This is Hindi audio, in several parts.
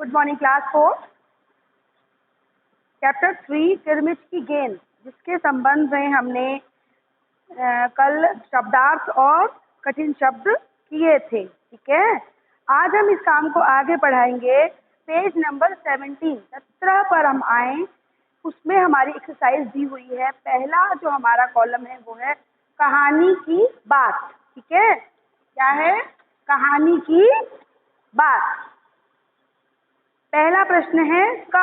Good morning class 4। चैप्टर 3 किरमिच की गेंद, जिसके संबंध में हमने कल शब्दार्थ और कठिन शब्द किए थे। ठीक है, आज हम इस काम को आगे बढ़ाएंगे। पेज नंबर 17 पर हम आए, उसमें हमारी एक्सरसाइज दी हुई है। पहला जो हमारा कॉलम है वो है कहानी की बात। ठीक है, क्या है? कहानी की बात। पहला प्रश्न है क।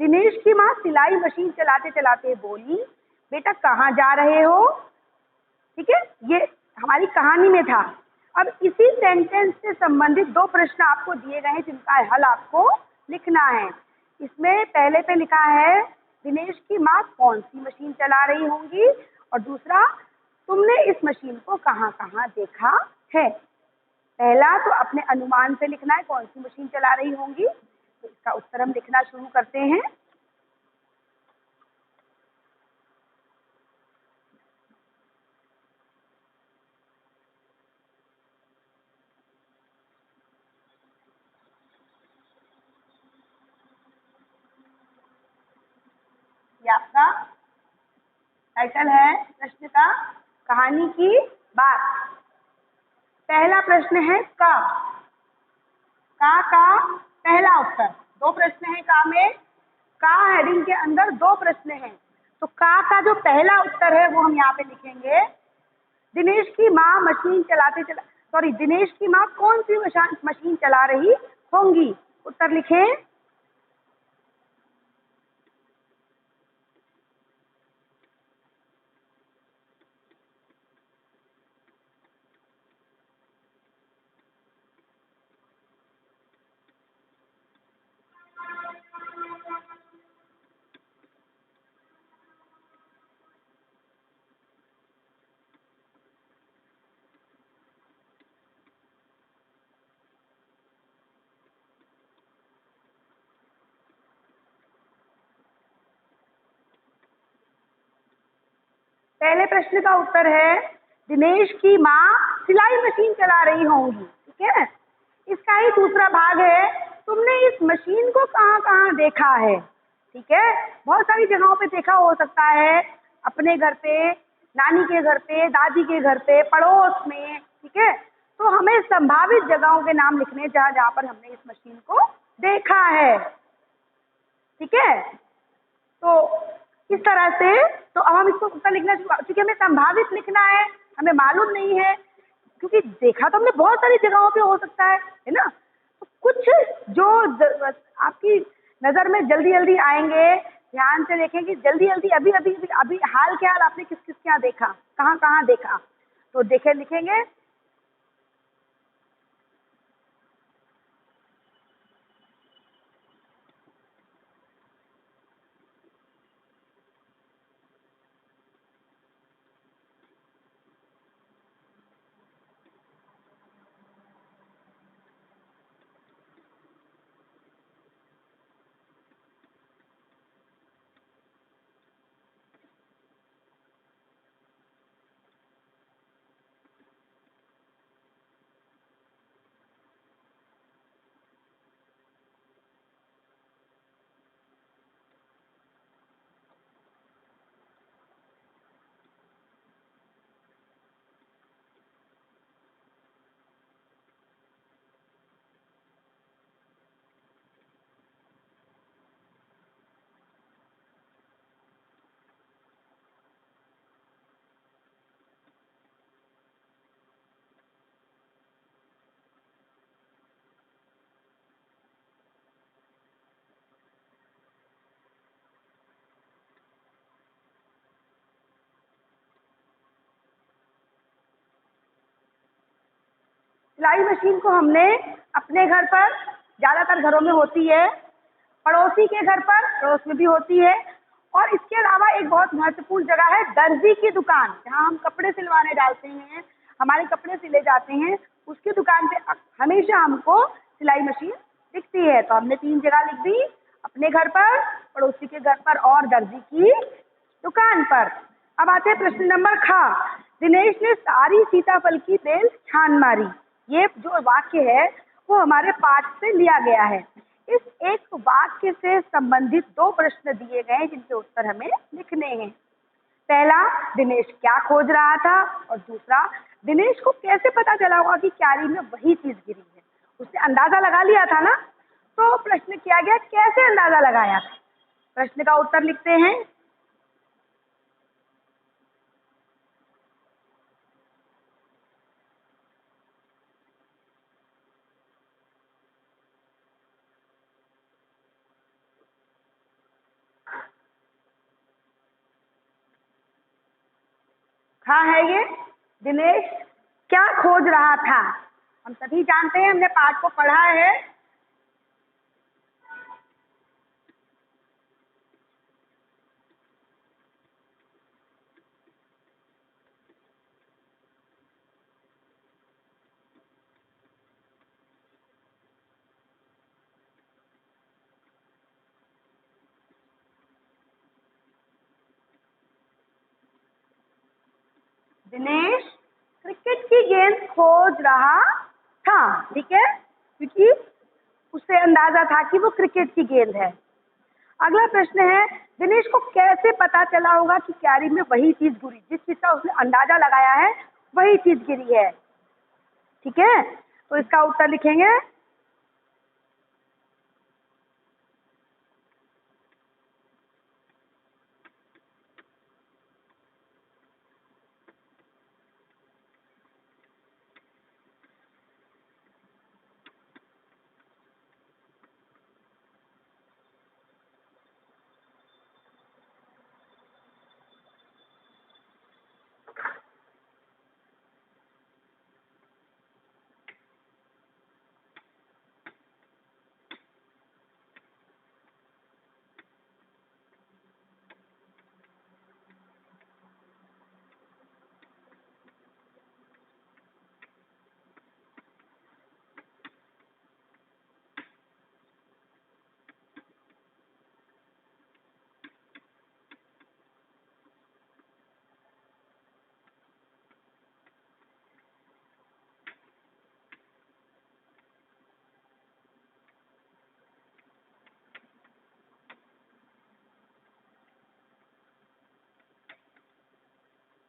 दिनेश की माँ सिलाई मशीन चलाते चलाते बोली, बेटा कहाँ जा रहे हो? ठीक है, ये हमारी कहानी में था। अब इसी सेंटेंस से संबंधित दो प्रश्न आपको दिए गए हैं, जिनका हल आपको लिखना है। इसमें पहले पे लिखा है दिनेश की माँ कौन सी मशीन चला रही होंगी, और दूसरा तुमने इस मशीन को कहाँ कहाँ देखा है। पहला तो अपने अनुमान से लिखना है कौन सी मशीन चला रही होंगी। तो इसका उत्तर हम लिखना शुरू करते हैं। ये आपका टाइटल है प्रश्न का, कहानी की बात। पहला प्रश्न है का पहला उत्तर। दो प्रश्न है का में, का हेडिंग के अंदर दो प्रश्न हैं। तो का जो पहला उत्तर है वो हम यहाँ पे लिखेंगे, दिनेश की माँ दिनेश की माँ कौन सी मशीन चला रही होंगी। उत्तर लिखें। पहले प्रश्न का उत्तर है दिनेश की माँ सिलाई मशीन चला रही होंगी। ठीक है, इसका ही दूसरा भाग है तुमने इस मशीन को कहाँ कहाँ देखा है। ठीक है, बहुत सारी जगहों पे देखा हो सकता है, अपने घर पे, नानी के घर पे, दादी के घर पे, पड़ोस में। ठीक है, तो हमें संभावित जगहों के नाम लिखने जहाँ जहाँ पर हमने इस मशीन को देखा है। ठीक है, तो इस तरह से तो अब हम इसको उत्तर लिखना शुरू, क्योंकि हमें संभावित लिखना है, हमें मालूम नहीं है, क्योंकि देखा तो हमने बहुत सारी जगहों पे हो सकता है ना। तो कुछ जो आपकी नज़र में जल्दी जल्दी आएंगे, ध्यान से देखें कि जल्दी जल्दी अभी अभी अभी हाल के हाल आपने किस किस के यहाँ देखा, कहाँ कहाँ देखा, तो देखे लिखेंगे। सिलाई मशीन को हमने अपने घर पर, ज़्यादातर घरों में होती है, पड़ोसी के घर पर, पड़ोस में भी होती है, और इसके अलावा एक बहुत महत्वपूर्ण जगह है दर्जी की दुकान, जहाँ हम कपड़े सिलवाने डालते हैं, हमारे कपड़े सिले जाते हैं, उसकी दुकान पे हमेशा हमको सिलाई मशीन दिखती है। तो हमने 3 जगह लिख दी, अपने घर पर, पड़ोसी के घर पर और दर्जी की दुकान पर। अब आते हैं प्रश्न नंबर ख। दिनेश ने सारी सीताफल की बेल छान मारी। ये जो वाक्य है वो हमारे पाठ से लिया गया है। इस एक वाक्य से संबंधित दो प्रश्न दिए गए हैं जिनके उत्तर हमें लिखने हैं। पहला, दिनेश क्या खोज रहा था, और दूसरा, दिनेश को कैसे पता चला होगा कि क्यारी में वही चीज गिरी है। उसने अंदाजा लगा लिया था ना, तो प्रश्न किया गया कैसे अंदाजा लगाया था। प्रश्न का उत्तर लिखते हैं। हाँ है ये, दिनेश क्या खोज रहा था। हम सभी जानते हैं, हमने पाठ को पढ़ा है। दिनेश क्रिकेट की गेंद खोज रहा था, ठीक है, क्योंकि उसे अंदाजा था कि वो क्रिकेट की गेंद है। अगला प्रश्न है, दिनेश को कैसे पता चला होगा कि क्यारी में वही चीज गिरी, जिस चीज का उसने अंदाजा लगाया है वही चीज गिरी है। ठीक है, तो इसका उत्तर लिखेंगे।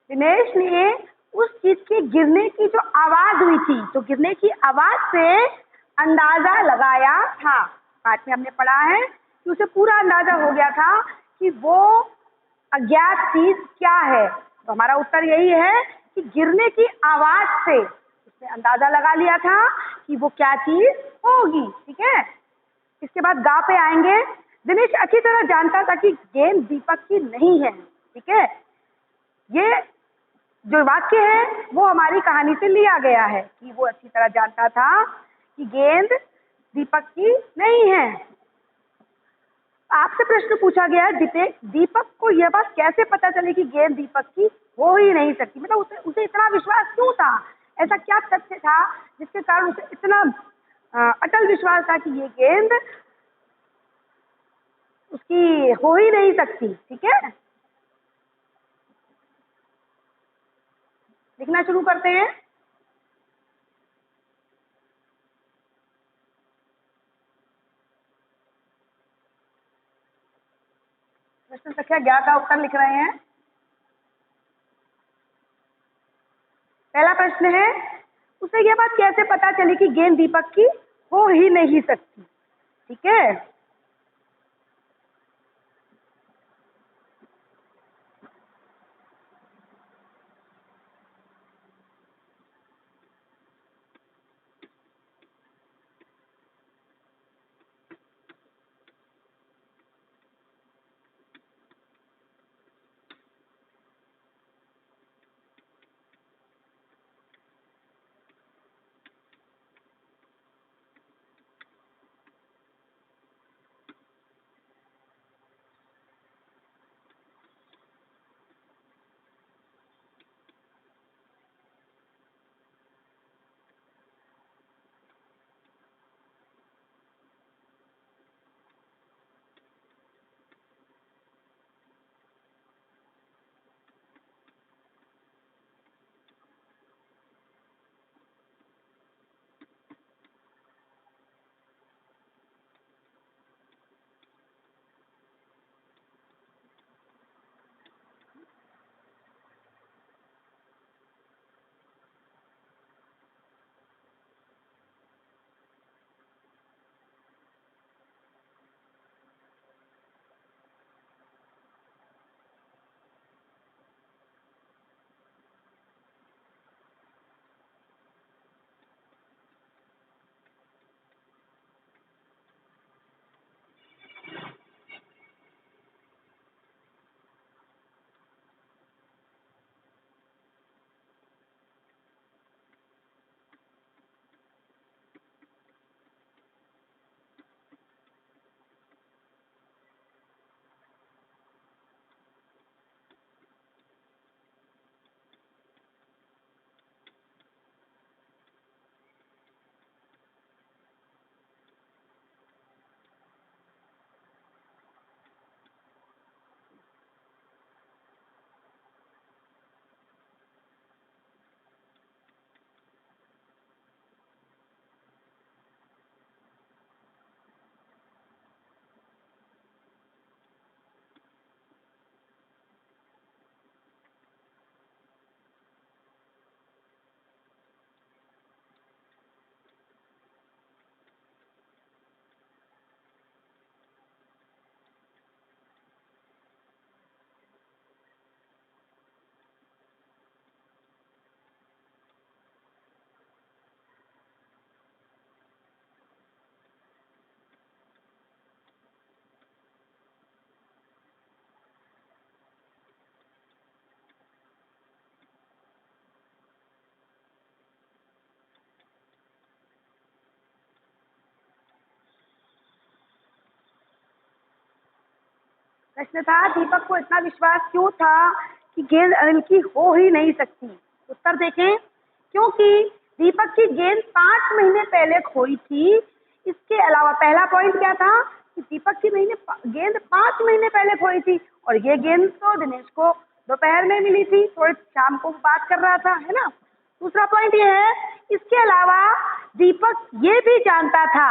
दिनेश ने उस चीज के गिरने की जो आवाज हुई थी, तो गिरने की आवाज से अंदाजा लगाया था। पाठ में हमने पढ़ा है कि उसे पूरा अंदाजा हो गया था कि वो अज्ञात चीज क्या है। तो हमारा उत्तर यही है कि गिरने की आवाज से उसने अंदाजा लगा लिया था कि वो क्या चीज होगी। ठीक है, इसके बाद गा पे आएंगे। दिनेश अच्छी तरह जानता था कि गेंद दीपक की नहीं है। ठीक है, ये जो वाक्य है वो हमारी कहानी से लिया गया है कि वो अच्छी तरह जानता था कि गेंद दीपक की नहीं है। आपसे प्रश्न पूछा गया है, दीपक को यह बात कैसे पता चली कि गेंद दीपक की हो ही नहीं सकती। मतलब उसे इतना विश्वास क्यों था, ऐसा क्या तथ्य था जिसके कारण उसे इतना अटल विश्वास था कि ये गेंद उसकी हो ही नहीं सकती। ठीक है, लिखना शुरू करते हैं। प्रश्न संख्या 11 का उत्तर लिख रहे हैं। पहला प्रश्न है, उसे यह बात कैसे पता चली कि गेंद दीपक की हो ही नहीं सकती। ठीक है, प्रश्न था दीपक को इतना विश्वास क्यों था कि गेंद अनिल की हो ही नहीं सकती। उत्तर देखें, क्योंकि दीपक की गेंद 5 महीने पहले खोई थी। इसके अलावा पहला पॉइंट क्या था कि दीपक की गेंद 5 महीने पहले खोई थी और ये गेंद तो दिनेश को दोपहर में मिली थी, थोड़ी शाम को बात कर रहा था, है ना। दूसरा पॉइंट ये है, इसके अलावा दीपक ये भी जानता था,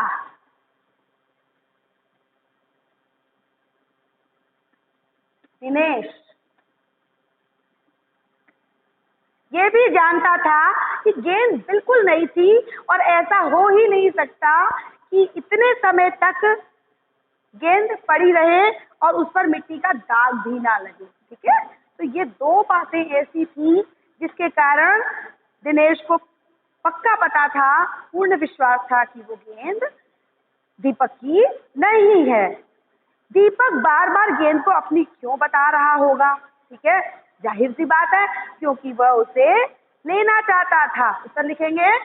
दिनेश ये भी जानता था कि गेंद बिल्कुल नहीं थी और ऐसा हो ही नहीं सकता कि इतने समय तक गेंद पड़ी रहे और उस पर मिट्टी का दाग भी ना लगे। ठीक है, तो ये दो बातें ऐसी थी जिसके कारण दिनेश को पक्का पता था, पूर्ण विश्वास था कि वो गेंद दीपक की नहीं है। दीपक बार बार गेंद को अपनी क्यों बता रहा होगा? ठीक है, जाहिर सी बात है, क्योंकि वह उसे लेना चाहता था। उत्तर लिखेंगे,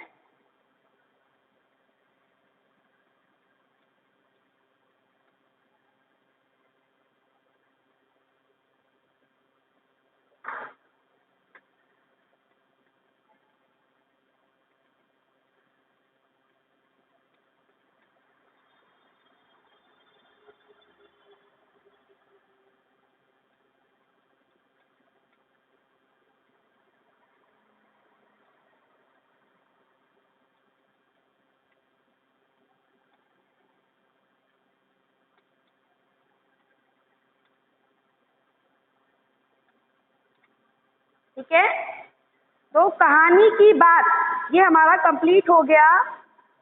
ठीक है। तो कहानी की बात ये हमारा कंप्लीट हो गया,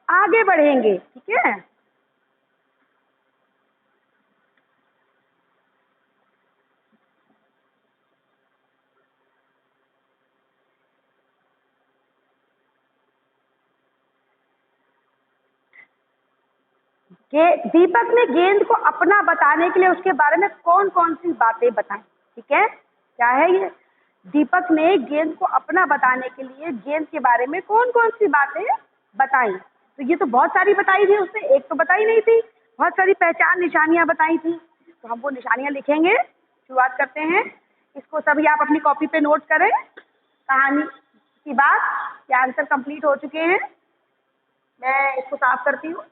आगे बढ़ेंगे। ठीक है, दीपक ने गेंद को अपना बताने के लिए उसके बारे में कौन कौन सी बातें बताई। ठीक है, क्या है ये, दीपक ने गेंद को अपना बताने के लिए गेंद के बारे में कौन कौन सी बातें बताई। तो ये तो बहुत सारी बताई थी उसने, एक तो बताई नहीं थी, बहुत सारी पहचान निशानियां बताई थी। तो हम वो निशानियां लिखेंगे। शुरुआत करते हैं, इसको सभी आप अपनी कॉपी पे नोट करें। कहानी की बात के आंसर कंप्लीट हो चुके हैं। मैं इसको साफ करती हूँ।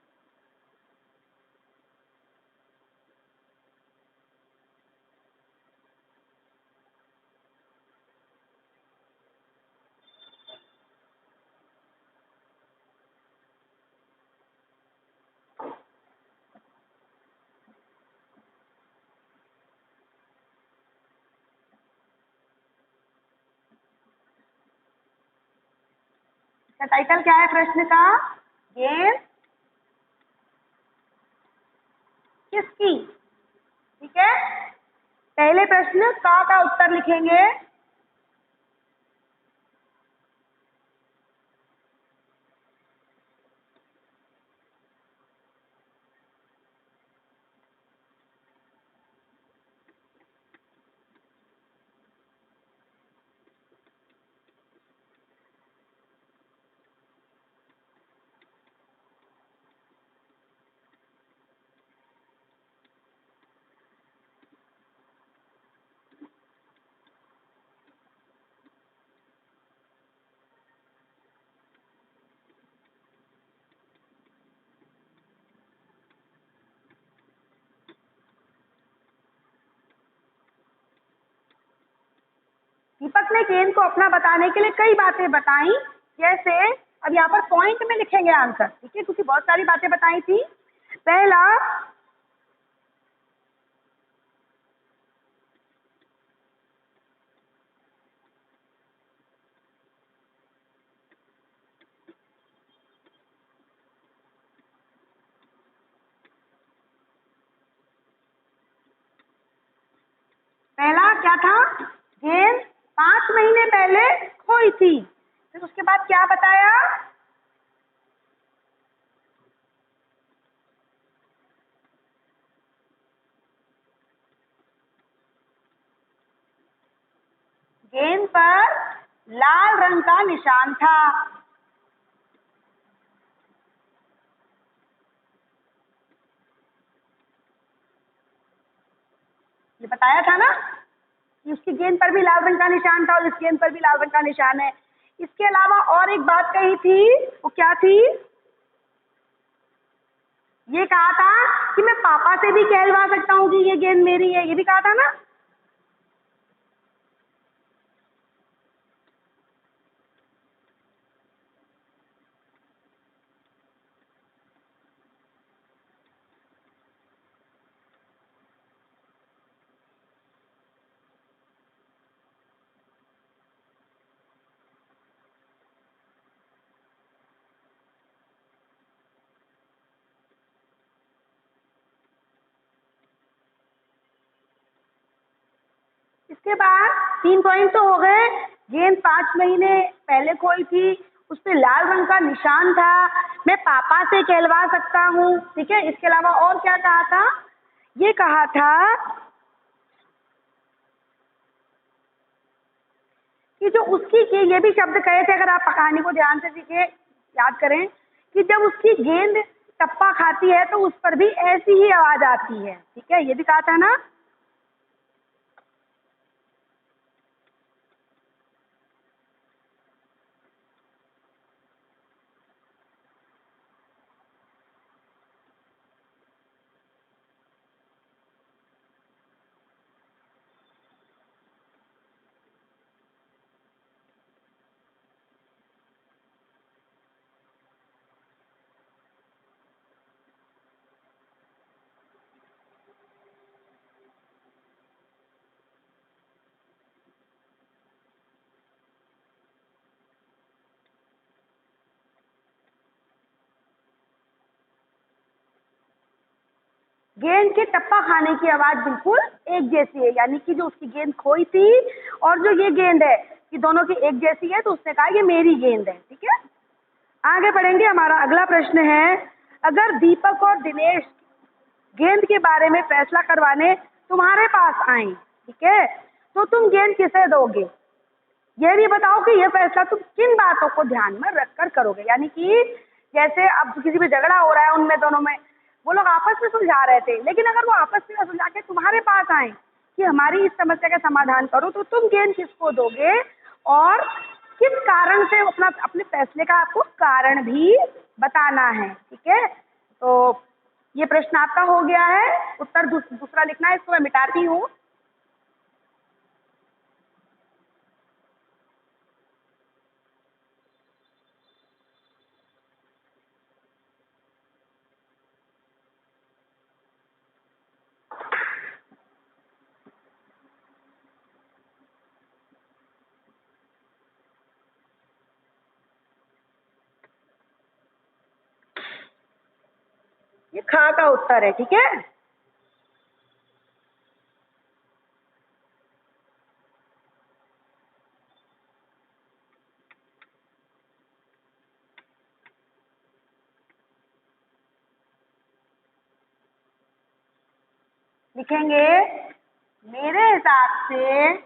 टाइटल क्या है प्रश्न का? गेंद किसकी। ठीक है, पहले प्रश्न का उत्तर लिखेंगे। दीपक ने गेंद को अपना बताने के लिए कई बातें बताई, जैसे अब यहाँ पर पॉइंट में लिखेंगे आंसर। ठीक है, क्योंकि बहुत सारी बातें बताई थी। पहला, पहला क्या था, गेंद 5 महीने पहले खोई थी। फिर उसके बाद क्या बताया, गेंद पर लाल रंग का निशान था। ये बताया था ना कि उसकी गेंद पर भी लाल रंग का निशान था और इस गेंद पर भी लाल रंग का निशान है। इसके अलावा और एक बात कही थी, वो क्या थी? ये कहा था कि मैं पापा से भी कहलवा सकता हूँ कि ये गेंद मेरी है, ये भी कहा था ना। इसके बाद 3 पॉइंट तो हो गए। गेंद 5 महीने पहले खोई थी, उस पे लाल रंग का निशान था, मैं पापा से कहलवा सकता हूँ, ठीक है। इसके अलावा और क्या कहा था? ये कहा था कि जो उसकी ये भी शब्द कहे थे, अगर आप कहानी को ध्यान से सीखे याद करें, कि जब उसकी गेंद टप्पा खाती है तो उस पर भी ऐसी ही आवाज आती है, ठीक है, ये भी कहा था ना। गेंद के टप्पा खाने की आवाज बिल्कुल एक जैसी है, यानी कि जो उसकी गेंद खोई थी और जो ये गेंद है, कि दोनों की एक जैसी है, तो उसने कहा ये मेरी गेंद है, ठीक है। आगे बढ़ेंगे। हमारा अगला प्रश्न है, अगर दीपक और दिनेश गेंद के बारे में फैसला करवाने तुम्हारे पास आए, ठीक है, तो तुम गेंद किसे दोगे? यह भी बताओ कि यह फैसला तुम किन बातों को ध्यान में रखकर करोगे। यानी कि जैसे अब किसी भी झगड़ा हो रहा है उनमें दोनों में, वो लोग आपस में सुलझा रहे थे, लेकिन अगर वो आपस में सुलझा के तुम्हारे पास आए कि हमारी इस समस्या का समाधान करो, तो तुम गेंद किसको दोगे और किस कारण से? अपने फैसले का आपको कारण भी बताना है, ठीक है। तो ये प्रश्न आपका हो गया है, उत्तर दूसरा लिखना है, इसको मैं मिटाती हूँ। ये खा का उत्तर है, ठीक है। लिखेंगे मेरे हिसाब से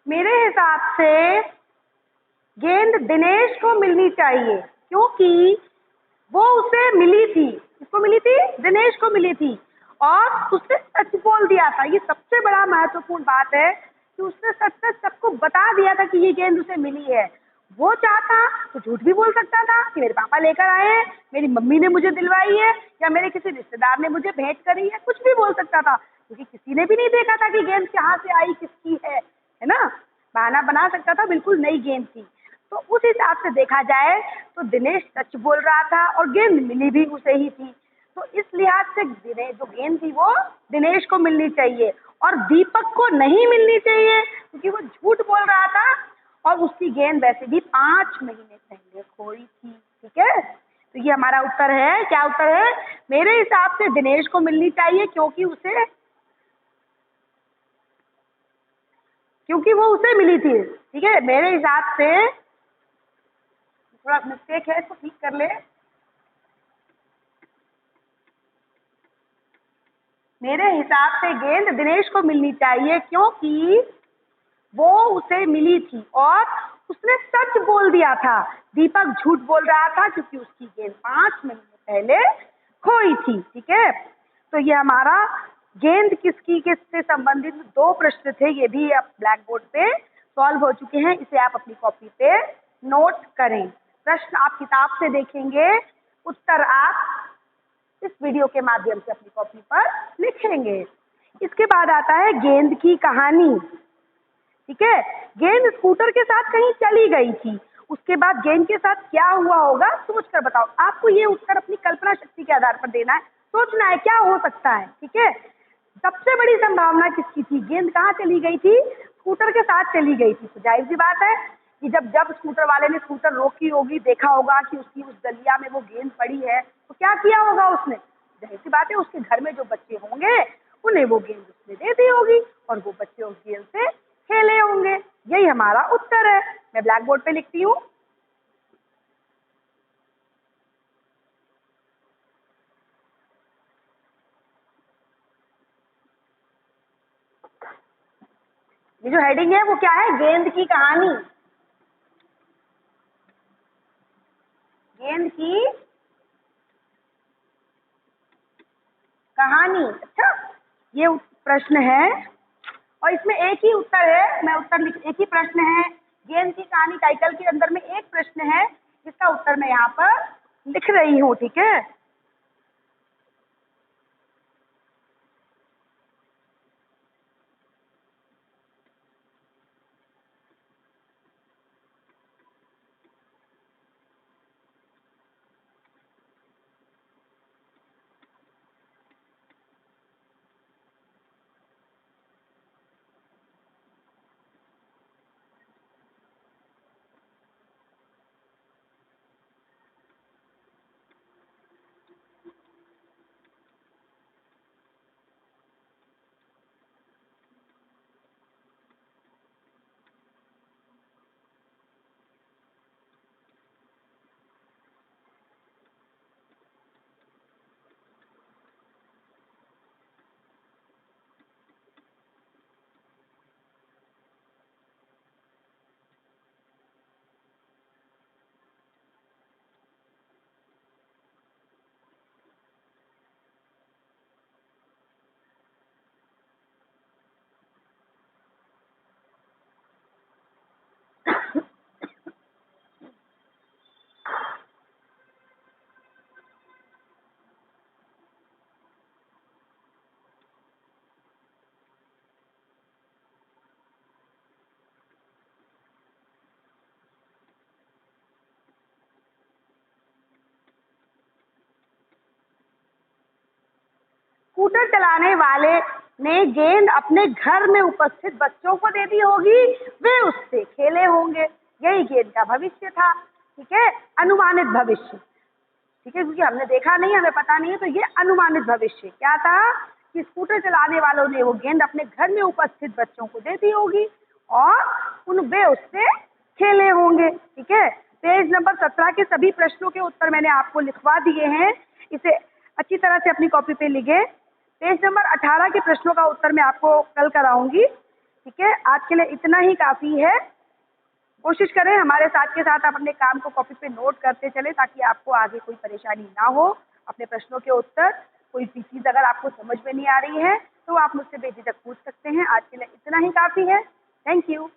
मेरे हिसाब से गेंद दिनेश को मिलनी चाहिए, क्योंकि वो उसे मिली थी। किसको मिली थी? दिनेश को मिली थी, और उसने सच बोल दिया था। ये सबसे बड़ा महत्वपूर्ण बात है कि उसने सच सच सबको बता दिया था कि ये गेंद उसे मिली है। वो चाहता तो झूठ भी बोल सकता था कि मेरे पापा लेकर आए हैं, मेरी मम्मी ने मुझे दिलवाई है, या मेरे किसी रिश्तेदार ने मुझे भेंट करी है, कुछ भी बोल सकता था, क्योंकि किसी ने भी नहीं देखा था कि गेंद कहाँ से आई, किसकी है ना। बहाना बना सकता था, बिल्कुल नई गेंद थी। तो उस हिसाब से देखा जाए तो दिनेश सच बोल रहा था और गेंद मिली भी उसे ही थी। तो इस लिहाज से दिनेश जो गेंद थी वो दिनेश को मिलनी चाहिए और दीपक को नहीं मिलनी चाहिए, क्योंकि वो झूठ बोल रहा था और उसकी गेंद वैसे भी 5 महीने पहले खोई थी। ठीक है, तो ये हमारा उत्तर है। क्या उत्तर है? मेरे हिसाब से दिनेश को मिलनी चाहिए, क्योंकि वो उसे मिली थी। ठीक है, मेरे हिसाब से थोड़ा मिस्टेक है, इसको ठीक कर ले। मेरे हिसाब से गेंद दिनेश को मिलनी चाहिए, क्योंकि वो उसे मिली थी और उसने सच बोल दिया था। दीपक झूठ बोल रहा था क्योंकि उसकी गेंद 5 महीने पहले खोई थी। ठीक है, तो ये हमारा गेंद किसकी किससे संबंधित 2 प्रश्न थे, ये भी अब ब्लैक बोर्ड पे सॉल्व हो चुके हैं। इसे आप अपनी कॉपी पे नोट करें। प्रश्न आप किताब से देखेंगे, उत्तर आप इस वीडियो के माध्यम से अपनी कॉपी पर लिखेंगे। इसके बाद आता है गेंद की कहानी। ठीक है, गेंद स्कूटर के साथ कहीं चली गई थी, उसके बाद गेंद के साथ क्या हुआ होगा, सोच कर बताओ। आपको ये उत्तर अपनी कल्पना शक्ति के आधार पर देना है, सोचना है क्या हो सकता है। ठीक है, सबसे बड़ी संभावना किसकी थी? गेंद कहाँ चली गई थी? स्कूटर के साथ चली गई थी। तो जाहिर सी बात है कि जब जब स्कूटर वाले ने स्कूटर रोकी होगी, देखा होगा कि उसकी उस गलिया में वो गेंद पड़ी है, तो क्या किया होगा उसने? जाहिर सी बात है उसके घर में जो बच्चे होंगे उन्हें वो गेंद उसने दे दी होगी और वो बच्चे उस गेंद से खेले होंगे। यही हमारा उत्तर है। मैं ब्लैक बोर्ड पे लिखती हूँ। ये जो हेडिंग है वो क्या है? गेंद की कहानी। गेंद की कहानी। अच्छा, ये प्रश्न है और इसमें एक ही उत्तर है। मैं उत्तर लिख, एक ही प्रश्न है। गेंद की कहानी टाइटल के अंदर में एक प्रश्न है, जिसका उत्तर मैं यहाँ पर लिख रही हूँ। ठीक है, स्कूटर चलाने वाले ने गेंद अपने घर में उपस्थित बच्चों को दे दी होगी, वे उससे खेले होंगे। यही गेंद का भविष्य था। ठीक है, अनुमानित भविष्य। ठीक है, क्योंकि हमने देखा नहीं, हमें पता नहीं है, तो ये अनुमानित भविष्य क्या था कि स्कूटर चलाने वालों ने वो गेंद अपने घर में उपस्थित बच्चों को दे दी होगी और वे उससे खेले होंगे। ठीक है, पेज नंबर 17 के सभी प्रश्नों के उत्तर मैंने आपको लिखवा दिए हैं, इसे अच्छी तरह से अपनी कॉपी पे लिखे। पेज नंबर 18 के प्रश्नों का उत्तर मैं आपको कल कराऊंगी। ठीक है, आज के लिए इतना ही काफ़ी है। कोशिश करें हमारे साथ के साथ आप अपने काम को कॉपी पे नोट करते चले, ताकि आपको आगे कोई परेशानी ना हो। अपने प्रश्नों के उत्तर, कोई भी चीज़ अगर आपको समझ में नहीं आ रही है तो आप मुझसे बेझिझक पूछ सकते हैं। आज के लिए इतना ही काफ़ी है। Thank you.